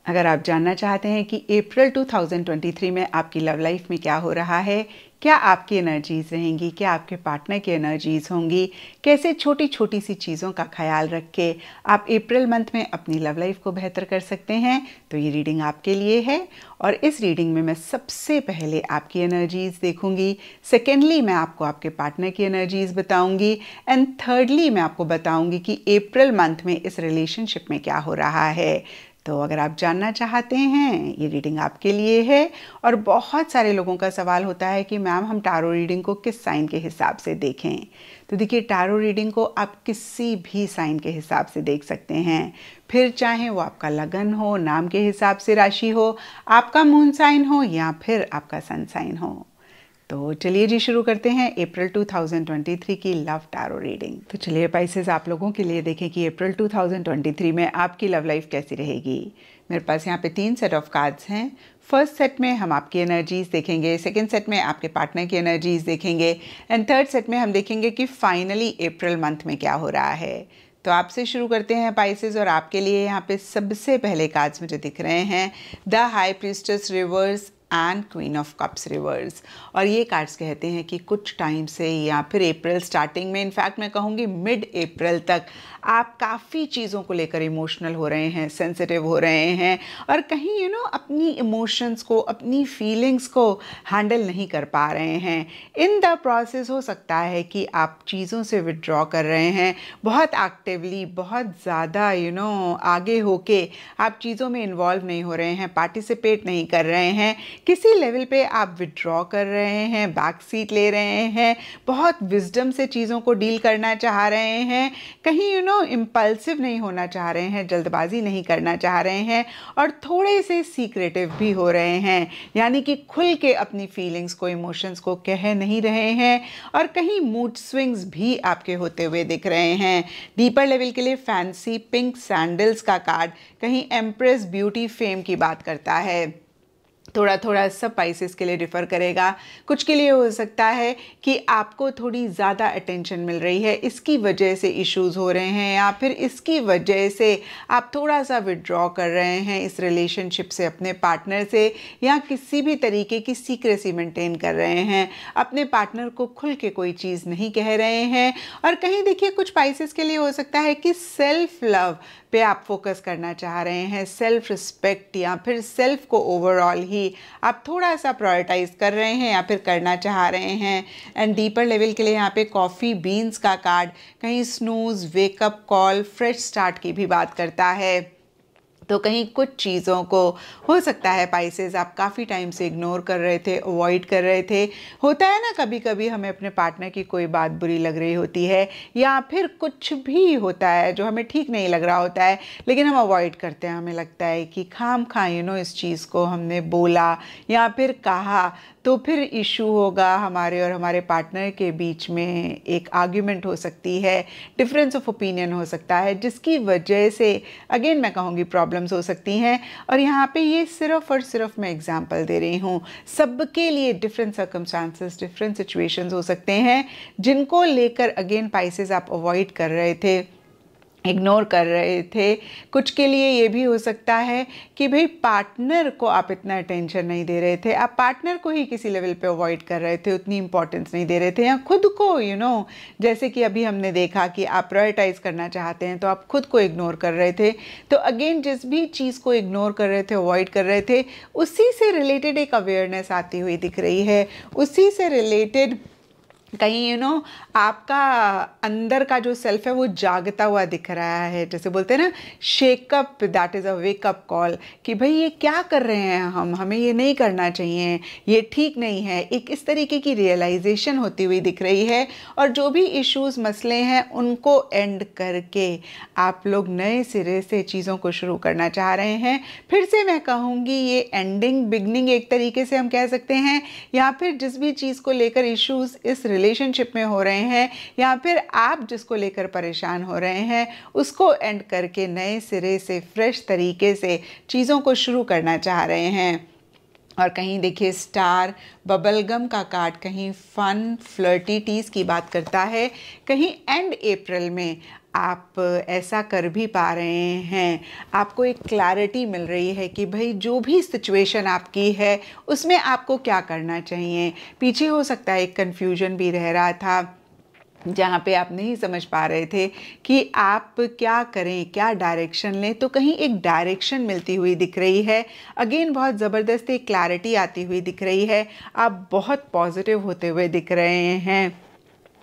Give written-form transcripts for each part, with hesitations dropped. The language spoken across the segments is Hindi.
अगर आप जानना चाहते हैं कि अप्रैल 2023 में आपकी लव लाइफ में क्या हो रहा है, क्या आपकी एनर्जीज रहेंगी, क्या आपके पार्टनर की एनर्जीज होंगी, कैसे छोटी छोटी सी चीज़ों का ख्याल रख के आप अप्रैल मंथ में अपनी लव लाइफ को बेहतर कर सकते हैं, तो ये रीडिंग आपके लिए है। और इस रीडिंग में मैं सबसे पहले आपकी एनर्जीज देखूंगी, सेकेंडली मैं आपको आपके पार्टनर की एनर्जीज बताऊंगी, एंड थर्डली मैं आपको बताऊंगी कि अप्रैल मंथ में इस रिलेशनशिप में क्या हो रहा है। तो अगर आप जानना चाहते हैं, ये रीडिंग आपके लिए है। और बहुत सारे लोगों का सवाल होता है कि मैम हम टारो रीडिंग को किस साइन के हिसाब से देखें। तो देखिए, टारो रीडिंग को आप किसी भी साइन के हिसाब से देख सकते हैं, फिर चाहे वो आपका लगन हो, नाम के हिसाब से राशि हो, आपका मून साइन हो या फिर आपका सन साइन हो। तो चलिए जी शुरू करते हैं अप्रैल 2023 की लव टारो रीडिंग। तो चलिए पाइसेस, आप लोगों के लिए देखें कि अप्रैल 2023 में आपकी लव लाइफ कैसी रहेगी। मेरे पास यहाँ पे 3 सेट ऑफ कार्ड्स हैं। फर्स्ट सेट में हम आपकी एनर्जीज देखेंगे, सेकंड सेट में आपके पार्टनर की एनर्जीज देखेंगे, एंड थर्ड सेट में हम देखेंगे कि फाइनली अप्रैल मंथ में क्या हो रहा है। तो आपसे शुरू करते हैं पाइसेस, और आपके लिए यहाँ पे सबसे पहले कार्ड्स मुझे दिख रहे हैं the high priestess reverse and queen of cups reverse. और ये कार्ड्स कहते हैं कि कुछ टाइम से या फिर अप्रैल स्टार्टिंग में, इनफैक्ट मैं कहूँगी मिड अप्रैल तक, आप काफ़ी चीज़ों को लेकर इमोशनल हो रहे हैं, सेंसिटिव हो रहे हैं, और कहीं अपनी इमोशंस को, अपनी फीलिंग्स को हैंडल नहीं कर पा रहे हैं। इन द प्रोसेस हो सकता है कि आप चीज़ों से विड्रॉ कर रहे हैं, बहुत एक्टिवली, बहुत ज़्यादा आगे होके आप चीज़ों में इन्वॉल्व नहीं हो रहे हैं, पार्टिसिपेट नहीं कर रहे हैं, किसी लेवल पे आप विड्रॉ कर रहे हैं, बैक सीट ले रहे हैं, बहुत विजडम से चीज़ों को डील करना चाह रहे हैं, कहीं इम्पल्सिव नहीं होना चाह रहे हैं, जल्दबाजी नहीं करना चाह रहे हैं, और थोड़े से सीक्रेटिव भी हो रहे हैं, यानी कि खुल के अपनी फीलिंग्स को, इमोशंस को कह नहीं रहे हैं, और कहीं मूड स्विंग्स भी आपके होते हुए दिख रहे हैं। डीपर लेवल के लिए फैंसी पिंक सैंडल्स का कार्ड कहीं एम्प्रेस ब्यूटी फेम की बात करता है। थोड़ा थोड़ा सब पाइसेस के लिए डिफ़र करेगा। कुछ के लिए हो सकता है कि आपको थोड़ी ज़्यादा अटेंशन मिल रही है, इसकी वजह से इश्यूज हो रहे हैं, या फिर इसकी वजह से आप थोड़ा सा विड्रॉ कर रहे हैं इस रिलेशनशिप से, अपने पार्टनर से, या किसी भी तरीके की सीक्रेसी मेंटेन कर रहे हैं, अपने पार्टनर को खुल के कोई चीज़ नहीं कह रहे हैं। और कहीं देखिए, कुछ पाइसेस के लिए हो सकता है कि सेल्फ लव पे आप फोकस करना चाह रहे हैं, सेल्फ रिस्पेक्ट या फिर सेल्फ को ओवरऑल ही आप थोड़ा सा प्रायोरिटाइज कर रहे हैं या फिर करना चाह रहे हैं। एंड डीपर लेवल के लिए यहाँ पे कॉफ़ी बीन्स का कार्ड कहीं snooze, wake up call, fresh start की भी बात करता है। तो कहीं कुछ चीज़ों को हो सकता है पाइसेस आप काफ़ी टाइम से इग्नोर कर रहे थे, अवॉइड कर रहे थे। होता है ना, कभी कभी हमें अपने पार्टनर की कोई बात बुरी लग रही होती है, या फिर कुछ भी होता है जो हमें ठीक नहीं लग रहा होता है, लेकिन हम अवॉइड करते हैं। हमें लगता है कि खाम खा इस चीज़ को हमने बोला या फिर कहा तो फिर इशू होगा, हमारे और हमारे पार्टनर के बीच में एक आर्ग्यूमेंट हो सकती है, डिफरेंस ऑफ ओपिनियन हो सकता है, जिसकी वजह से अगेन मैं कहूँगी प्रॉब्लम्स हो सकती हैं। और यहाँ पे ये सिर्फ और सिर्फ मैं एग्जांपल दे रही हूँ, सबके लिए डिफरेंट सर्कमस्टांसेस, डिफरेंट सिचुएशंस हो सकते हैं, जिनको लेकर अगेन पाइसेस आप अवॉइड कर रहे थे, इग्नोर कर रहे थे। कुछ के लिए ये भी हो सकता है कि भाई पार्टनर को आप इतना अटेंशन नहीं दे रहे थे, आप पार्टनर को ही किसी लेवल पे अवॉइड कर रहे थे, उतनी इंपॉर्टेंस नहीं दे रहे थे, या खुद को जैसे कि अभी हमने देखा कि आप प्रायोरिटाइज करना चाहते हैं तो आप खुद को इग्नोर कर रहे थे। तो अगेन जिस भी चीज़ को इग्नोर कर रहे थे, अवॉइड कर रहे थे, उसी से रिलेटेड एक अवेयरनेस आती हुई दिख रही है, उसी से रिलेटेड कहीं आपका अंदर का जो सेल्फ है वो जागता हुआ दिख रहा है। जैसे बोलते हैं ना, shake up, that is a wake up call, कि भाई ये क्या कर रहे हैं हमें ये नहीं करना चाहिए, ये ठीक नहीं है। एक इस तरीके की रियलाइजेशन होती हुई दिख रही है, और जो भी इश्यूज, मसले हैं, उनको एंड करके आप लोग नए सिरे से चीज़ों को शुरू करना चाह रहे हैं। फिर से मैं कहूँगी, ये एंडिंग बिगनिंग एक तरीके से हम कह सकते हैं, या फिर जिस भी चीज़ को लेकर इश्यूज इस रिलेशनशिप में हो रहे हैं, या फिर आप जिसको लेकर परेशान हो रहे हैं, उसको एंड करके नए सिरे से, फ्रेश तरीके से चीज़ों को शुरू करना चाह रहे हैं। और कहीं देखिए स्टार, बबलगम का कार्ड कहीं फन, फ्लर्टी टीज की बात करता है, कहीं एंड अप्रैल में आप ऐसा कर भी पा रहे हैं, आपको एक क्लैरिटी मिल रही है कि भाई जो भी सिचुएशन आपकी है उसमें आपको क्या करना चाहिए। पीछे हो सकता है एक कन्फ्यूजन भी रह रहा था जहाँ पे आप नहीं समझ पा रहे थे कि आप क्या करें, क्या डायरेक्शन लें, तो कहीं एक डायरेक्शन मिलती हुई दिख रही है। अगेन बहुत ज़बरदस्त एक क्लैरिटी आती हुई दिख रही है। आप बहुत पॉजिटिव होते हुए दिख रहे हैं,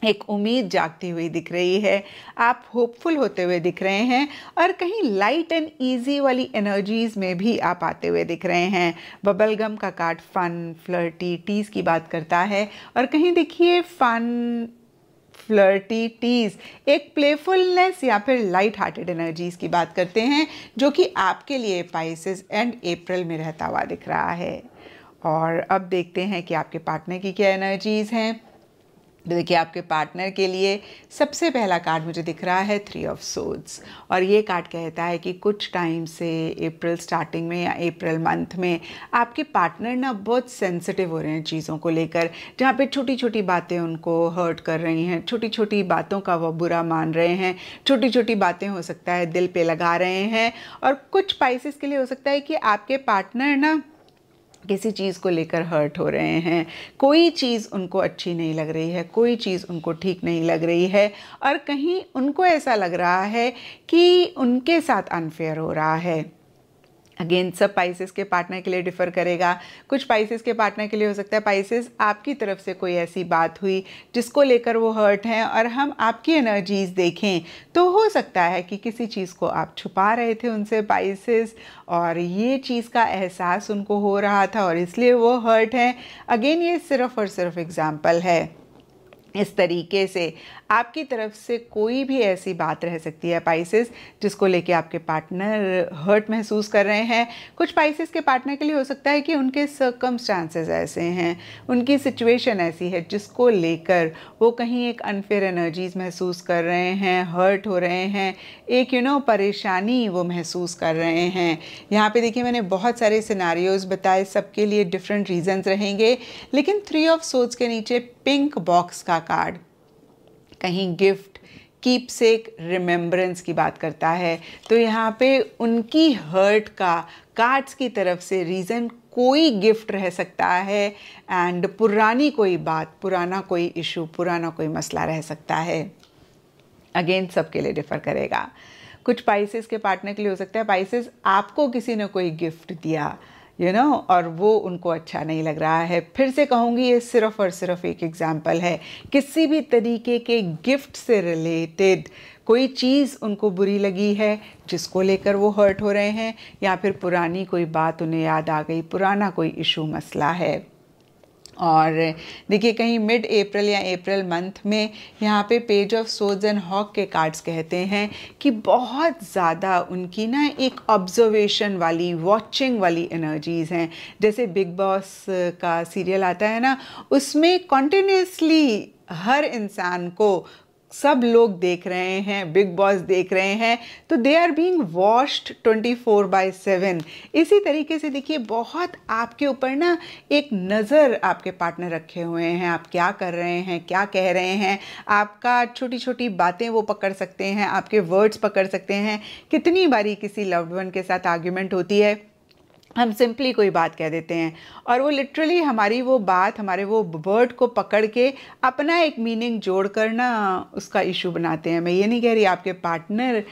एक उम्मीद जागती हुई दिख रही है, आप होपफुल होते हुए दिख रहे हैं और कहीं लाइट एंड इजी वाली एनर्जीज़ में भी आप आते हुए दिख रहे हैं। बबल गम का कार्ड फन, फ्लर्टी, टीज़ की बात करता है और कहीं देखिए फन, फ्लर्टी, टीज एक प्लेफुलनेस या फिर लाइट हार्टेड एनर्जीज की बात करते हैं, जो कि आपके लिए पाइसेस एंड अप्रैल में रहता हुआ दिख रहा है। और अब देखते हैं कि आपके पार्टनर की क्या एनर्जीज हैं। तो देखिए आपके पार्टनर के लिए सबसे पहला कार्ड मुझे दिख रहा है 3 ऑफ सोर्ड्स और ये कार्ड कहता है कि कुछ टाइम से अप्रैल स्टार्टिंग में या अप्रैल मंथ में आपके पार्टनर ना बहुत सेंसिटिव हो रहे हैं चीज़ों को लेकर, जहाँ पे छोटी छोटी बातें उनको हर्ट कर रही हैं, छोटी छोटी बातों का वो बुरा मान रहे हैं, छोटी छोटी बातें हो सकता है दिल पे लगा रहे हैं। और कुछ पाइसेस के लिए हो सकता है कि आपके पार्टनर ना किसी चीज़ को लेकर हर्ट हो रहे हैं, कोई चीज़ उनको अच्छी नहीं लग रही है, कोई चीज़ उनको ठीक नहीं लग रही है और कहीं उनको ऐसा लग रहा है कि उनके साथ अनफेयर हो रहा है। अगेन सब पाइसेस के पार्टनर के लिए डिफ़र करेगा। कुछ पाइसेस के पार्टनर के लिए हो सकता है पाइसेस आपकी तरफ से कोई ऐसी बात हुई जिसको लेकर वो हर्ट हैं और हम आपकी एनर्जीज़ देखें तो हो सकता है कि किसी चीज़ को आप छुपा रहे थे उनसे पाइसेस और ये चीज़ का एहसास उनको हो रहा था और इसलिए वो हर्ट हैं। अगेन ये सिर्फ़ और सिर्फ एग्जाम्पल है। इस तरीके से आपकी तरफ से कोई भी ऐसी बात रह सकती है पाइसेस जिसको लेके आपके पार्टनर हर्ट महसूस कर रहे हैं। कुछ पाइसेस के पार्टनर के लिए हो सकता है कि उनके सर्कमस्टांसेस ऐसे हैं, उनकी सिचुएशन ऐसी है जिसको लेकर वो कहीं एक अनफेयर एनर्जीज महसूस कर रहे हैं, हर्ट हो रहे हैं, एक परेशानी वो महसूस कर रहे हैं। यहाँ पे देखिए मैंने बहुत सारे सिनारियोज बताए, सबके लिए डिफरेंट रीजंस रहेंगे, लेकिन 3 ऑफ सोर्ड्स के नीचे पिंक बॉक्स का कार्ड कहीं गिफ्ट, कीपसेक, रिमेम्बरेंस की बात करता है। तो यहाँ पे उनकी हर्ट का कार्ड्स की तरफ से रीज़न कोई गिफ्ट रह सकता है एंड पुरानी कोई बात, पुराना कोई इशू, पुराना कोई मसला रह सकता है। अगेन सबके लिए डिफ़र करेगा। कुछ पाइसेस के पार्टनर के लिए हो सकता है पाइसेस आपको किसी ने कोई गिफ्ट दिया और वो उनको अच्छा नहीं लग रहा है। फिर से कहूँगी ये सिर्फ़ और सिर्फ एक एग्जाम्पल है। किसी भी तरीके के गिफ्ट से रिलेटेड कोई चीज़ उनको बुरी लगी है जिसको लेकर वो हर्ट हो रहे हैं, या फिर पुरानी कोई बात उन्हें याद आ गई, पुराना कोई इशू मसला है। और देखिए कहीं मिड अप्रैल या अप्रैल मंथ में यहाँ पे page of swords and hawk के कार्ड्स कहते हैं कि बहुत ज़्यादा उनकी ना एक ऑब्जर्वेशन वाली, वॉचिंग वाली एनर्जीज़ हैं। जैसे बिग बॉस का सीरियल आता है ना, उसमें कॉन्टिन्यूसली हर इंसान को सब लोग देख रहे हैं, बिग बॉस देख रहे हैं, तो दे आर बीइंग वॉच्ड 24/7। इसी तरीके से देखिए बहुत आपके ऊपर ना एक नज़र आपके पार्टनर रखे हुए हैं, आप क्या कर रहे हैं, क्या कह रहे हैं, आपका छोटी छोटी बातें वो पकड़ सकते हैं, आपके वर्ड्स पकड़ सकते हैं। कितनी बारी किसी लव्ड वन के साथ आर्ग्यूमेंट होती है, हम सिंपली कोई बात कह देते हैं और वो लिटरली हमारी वो बात, हमारे वो वर्ड को पकड़ के अपना एक मीनिंग जोड़ कर ना उसका इशू बनाते हैं। मैं ये नहीं कह रही आपके पार्टनर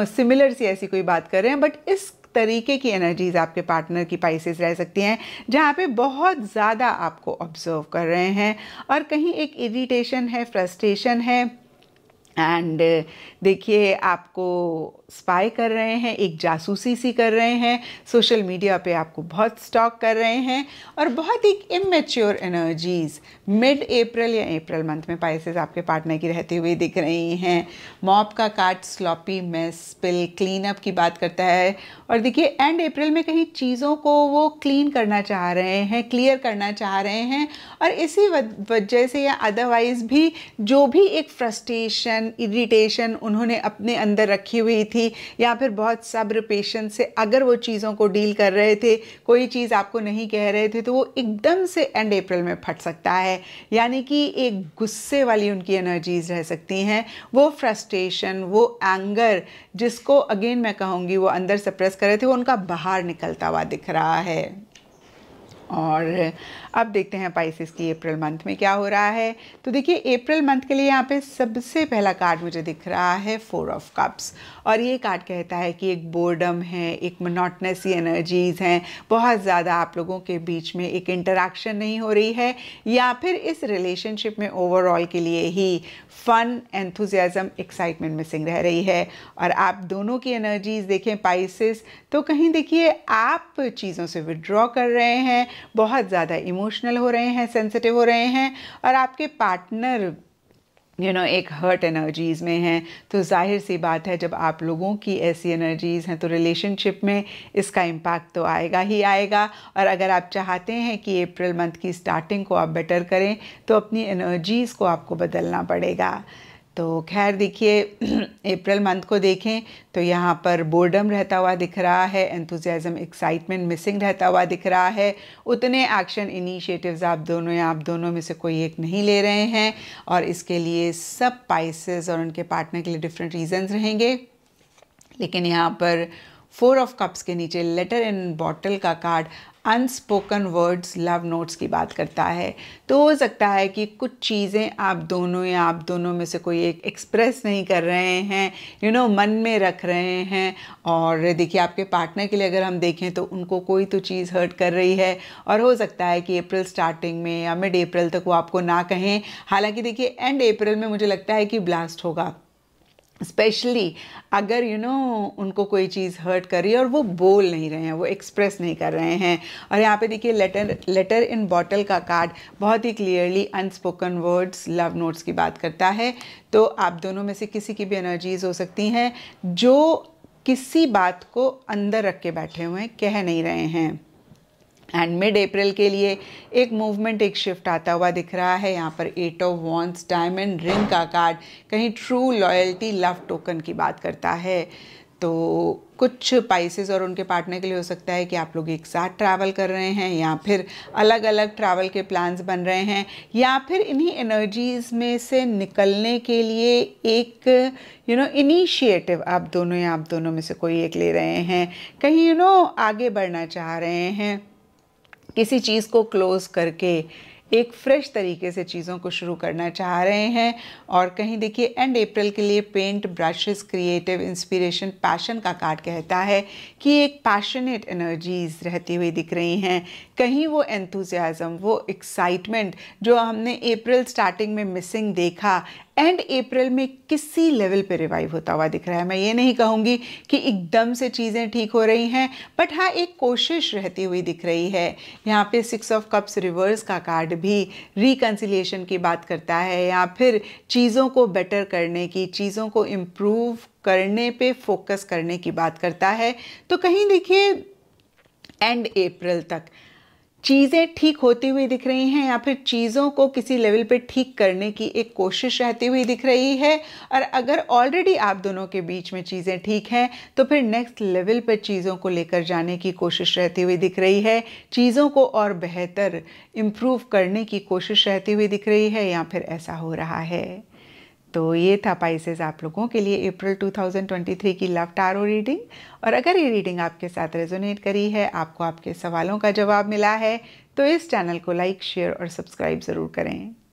सिमिलर सी ऐसी कोई बात कर रहे हैं, बट इस तरीके की एनर्जीज आपके पार्टनर की पाइसेस रह सकती हैं जहाँ पे बहुत ज़्यादा आपको ऑब्जर्व कर रहे हैं और कहीं एक इरिटेशन है, फ्रस्ट्रेशन है एंड देखिए आपको स्पाई कर रहे हैं, एक जासूसी सी कर रहे हैं, सोशल मीडिया पे आपको बहुत स्टॉक कर रहे हैं और बहुत ही इमेच्योर एनर्जीज मिड अप्रैल या अप्रैल मंथ में पाइसेस आपके पार्टनर की रहती हुई दिख रही हैं। मॉप का card sloppy, mess, spill, clean up की बात करता है और देखिए एंड अप्रैल में कहीं चीज़ों को वो क्लीन करना चाह रहे हैं, क्लियर करना चाह रहे हैं और इसी वजह से या अदरवाइज भी जो भी एक फ्रस्ट्रेशन, इरिटेशन उन्होंने अपने अंदर रखी हुई थी, या फिर बहुत सब्र पेशेंस से अगर वो चीज़ों को डील कर रहे थे, कोई चीज़ आपको नहीं कह रहे थे, तो वो एकदम से एंड अप्रैल में फट सकता है। यानी कि एक गुस्से वाली उनकी एनर्जीज रह सकती हैं, वो फ्रस्ट्रेशन, वो एंगर जिसको अगेन मैं कहूँगी वो अंदर सप्रेस कर रहे थे, वो उनका बाहर निकलता हुआ दिख रहा है। और अब देखते हैं पाइसेस की अप्रैल मंथ में क्या हो रहा है। तो देखिए अप्रैल मंथ के लिए यहाँ पे सबसे पहला कार्ड मुझे दिख रहा है 4 ऑफ कप्स, और ये कार्ड कहता है कि एक बोर्डम है, एक मोनोटोनस सी एनर्जीज हैं, बहुत ज़्यादा आप लोगों के बीच में एक इंटरेक्शन नहीं हो रही है, या फिर इस रिलेशनशिप में ओवरऑल के लिए ही फन, एंथुजियाज्म, एक्साइटमेंट मिसिंग रह रही है। और आप दोनों की एनर्जीज देखें पाइसेस, तो कहीं देखिए आप चीज़ों से विड्रॉ कर रहे हैं, बहुत ज़्यादा इमोशनल हो रहे हैं, सेंसिटिव हो रहे हैं, और आपके पार्टनर एक हर्ट एनर्जीज़ में हैं। तो जाहिर सी बात है, जब आप लोगों की ऐसी एनर्जीज़ हैं तो रिलेशनशिप में इसका इम्पैक्ट तो आएगा ही आएगा। और अगर आप चाहते हैं कि अप्रैल मंथ की स्टार्टिंग को आप बेटर करें तो अपनी एनर्जीज़ को आपको बदलना पड़ेगा। तो खैर देखिए अप्रैल मंथ को देखें तो यहाँ पर बोर्डम रहता हुआ दिख रहा है, एंथुजियाज्म, एक्साइटमेंट मिसिंग रहता हुआ दिख रहा है, उतने एक्शन इनिशिएटिव्स आप दोनों में से कोई एक नहीं ले रहे हैं, और इसके लिए सब पाइसेस और उनके पार्टनर के लिए डिफरेंट रीजंस रहेंगे। लेकिन यहाँ पर 4 ऑफ कप्स के नीचे लेटर इन बॉटल का card unspoken words, love notes की बात करता है। तो हो सकता है कि कुछ चीज़ें आप दोनों या आप दोनों में से कोई एक एक्सप्रेस नहीं कर रहे हैं, मन में रख रहे हैं। और देखिए आपके पार्टनर के लिए अगर हम देखें तो उनको कोई तो चीज़ हर्ट कर रही है, और हो सकता है कि अप्रैल स्टार्टिंग में या मिड अप्रैल तक वो आपको ना कहें। हालांकि देखिए एंड अप्रैल में मुझे लगता है कि ब्लास्ट होगा, स्पेशली अगर उनको कोई चीज़ हर्ट कर रही है और वो बोल नहीं रहे हैं, वो एक्सप्रेस नहीं कर रहे हैं। और यहाँ पे देखिए लेटर इन बॉटल का कार्ड बहुत ही clearly unspoken words, love notes की बात करता है। तो आप दोनों में से किसी की भी एनर्जीज हो सकती हैं जो किसी बात को अंदर रख के बैठे हुए हैं, कह नहीं रहे हैं। एंड मिड अप्रैल के लिए एक मूवमेंट, एक शिफ्ट आता हुआ दिख रहा है। यहाँ पर 8 ऑफ वॉन्ड्स, डायमंड रिंग का कार्ड कहीं ट्रू लॉयल्टी, लव टोकन की बात करता है। तो कुछ पाइसेस और उनके पार्टनर के लिए हो सकता है कि आप लोग एक साथ ट्रैवल कर रहे हैं, या फिर अलग अलग ट्रैवल के प्लान्स बन रहे हैं, या फिर इन्हीं एनर्जीज़ में से निकलने के लिए एक इनिशिएटिव आप दोनों या आप दोनों में से कोई एक ले रहे हैं। कहीं आगे बढ़ना चाह रहे हैं, किसी चीज़ को क्लोज करके एक फ्रेश तरीके से चीज़ों को शुरू करना चाह रहे हैं। और कहीं देखिए एंड अप्रैल के लिए paint, brushes, creative inspiration, passion का कार्ड कहता है कि एक पैशनेट एनर्जीज रहती हुई दिख रही हैं। कहीं वो एंथुजियाज्म, वो एक्साइटमेंट जो हमने अप्रैल स्टार्टिंग में मिसिंग देखा, एंड अप्रैल में किसी लेवल पे रिवाइव होता हुआ दिख रहा है। मैं ये नहीं कहूँगी कि एकदम से चीज़ें ठीक हो रही हैं, बट हाँ एक कोशिश रहती हुई दिख रही है। यहाँ पे 6 ऑफ कप्स रिवर्स का कार्ड भी रिकन्सिलिएशन की बात करता है, या फिर चीज़ों को बेटर करने की, चीज़ों को इम्प्रूव करने पे फोकस करने की बात करता है। तो कहीं देखिए एंड अप्रैल तक चीज़ें ठीक होती हुई दिख रही हैं, या फिर चीज़ों को किसी लेवल पे ठीक करने की एक कोशिश रहती हुई दिख रही है। और अगर ऑलरेडी आप दोनों के बीच में चीज़ें ठीक हैं तो फिर नेक्स्ट लेवल पे चीज़ों को लेकर जाने की कोशिश रहती हुई दिख रही है, चीज़ों को और बेहतर इम्प्रूव करने की कोशिश रहती हुई दिख रही है, या फिर ऐसा हो रहा है। तो ये था पाइसेस आप लोगों के लिए अप्रैल 2023 की लव टारो रीडिंग। और अगर ये रीडिंग आपके साथ रेजोनेट करी है, आपको आपके सवालों का जवाब मिला है, तो इस चैनल को लाइक, शेयर और सब्सक्राइब ज़रूर करें।